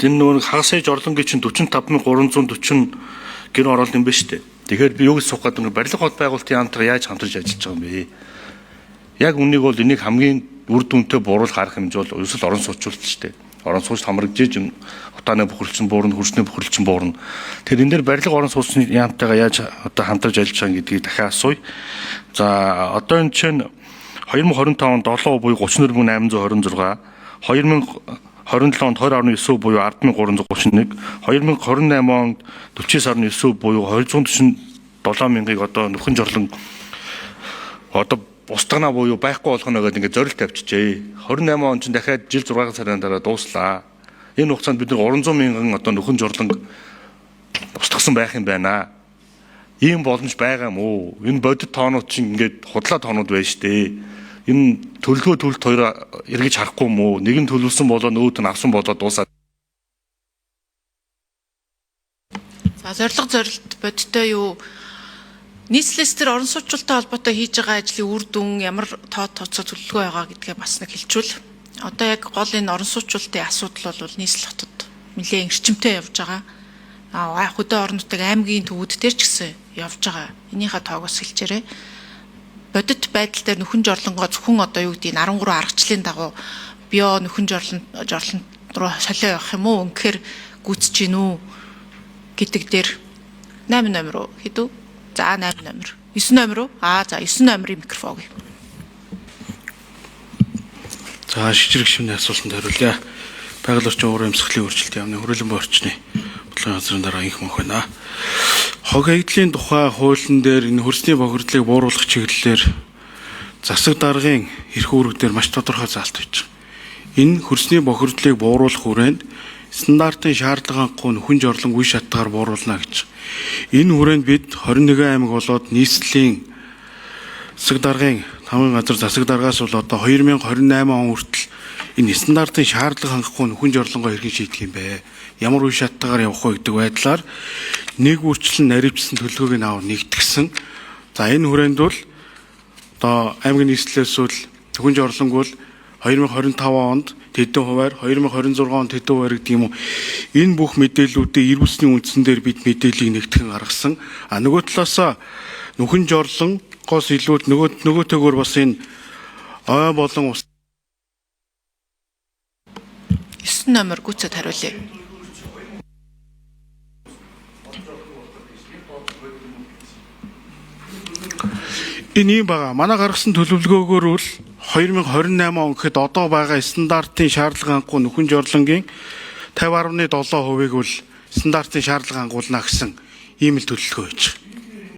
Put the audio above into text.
Энэ нөгөө хагас ээж орлонгийн чинь 45,340 гэр оролт юм байна шүү дээ. Тэгэхээр би юу гэж суух гэдэг нь барилга хот байгуулалтын яамтайгаа яаж хамтарч ажиллаж байгаа юм бэ? Яг үнийг бол энийг хамгийн үр дүнтэй бууруулах арга хэмжээ бол ерөөсөл орон сууцуулалт шүү дээ. Орон сууц хамрагдж утааны бохирдолчин буурна, хөрсний бохирдолчин буурна. Тэгэхээр энэ дээр барилга орон сууцны яамтайгаа яаж одоо хамтарч ажиллаж байгаа гэдгийг дахиад асууя. За одоо энэ чинь 2025 онд 7% буюу 34,826, 2027 онд 20.9% буюу 10,331, 2028 онд 49.9% буюу 247,000-ыг одоо нөхөн жорлон одоо устгана буюу байхгүй болгоно гэдэг ингээд зорилт тавьчихжээ. 28 он чинь дахиад жил 6 сарын дараа дууслаа. Энэ хугацаанд бид 300,000 одоо нөхөн жорлон устгасан байх юм байна. Ийм боломж байгаа юм уу? Энэ бодит тоонууд чинь ингээд худлаа тоонууд байна шүү дээ. Энэ төлөвлөгөө төлөлт хоёроо эргэж харахгүй юм уу? Нэг нь төлөвлөсөн болоо нөгөөт нь авсан болоо дуусаад. За зорилт бодиттой юу? Нийслэс төр орон сууцтай холбоотой хийж байгаа ажлын үр дүн ямар тоо тооцоо төлөвлөгөө байгаа гэдгээ бас нэг хэлчихвэл. Одоо яг гол энэ орон сууцтай асуудал бол нийслэл хотод нэлээд эрчимтэй явж байгаа. Хөдөө орнуудыг аймгийн төвүүд дээр ч гэсэн явж байгаа. Энийхээ тоогоос хэлчээрэй. Бодит байдал дээр нөхөн жорлонгоо зөвхөн одоо юу гэдгийг 13 аргачлалын дагуу био нөхөн жорлон руу солио явах юм уу? Үнэхээр гүйцэж гин үү гэдэг дээр 8 номер руу хэдүү? За 8 номер. 9 номер уу? За 9 номерын микрофон өгье. За шижрэг шивний асуултанд хариулъя. Байгаль орчин уур амьсгалын өөрчлөлт яамны хөрөлөн боо орчны бодлогын газрын дараа инх мөнх байна. Хог хаягдлын тухай хуулийн дээр энэ хөрсний бохирдлыг бууруулах чиглэлээр засаг даргын эрх үүрэг дээр маш тодорхой заалт байж байгаа. Энэ хөрсний бохирдлыг бууруулах хүрээнд стандартын шаардлагагүй нөхөн жорлон үе шаттгаар бууруулна гэж. Энэ хүрээнд бид 21 аймаг болоод нийслэлийн засаг даргын тамгын газар засаг даргаас бол одоо 2028 он хүртэл энэ стандартын шаардлага хангахгүй нөхөн жорлонгоо хэрхэн шийдэх юм бэ? Ямар үе шаттгаар явах вэ гэдэг байдлаар нэг үрчлэн наривчсан төлөвлөгөөг нь нэгтгэсэн. За энэ хүрээнд бол одоо аймгийн нийслэлээс бол нөхөн жорлонг бол 2025 онд тэдэн хуваар 2026 онд тэдэн хуваар гэдэг юм уу. Энэ бүх мэдээллүүдээ ирүүлсний үндсэн дээр бид мэдээллийг нэгтгэн гаргасан. Нөгөө талаас нөхөн жорлонгоос илүүд нөгөөтэйгөр бас энэ ой болон 9 номер гүцэд хариулъя. Энэ юм байгаа. Манай гаргасан төлөвлөгөөгөр бол 2028 он гэхэд одоо байгаа стандартын шаардлагагүй нөхөн жорлонгийн 50.7%-ийг бол стандартын шаардлага хангуулна гэсэн ийм л төлөвлөгөө байж байгаа.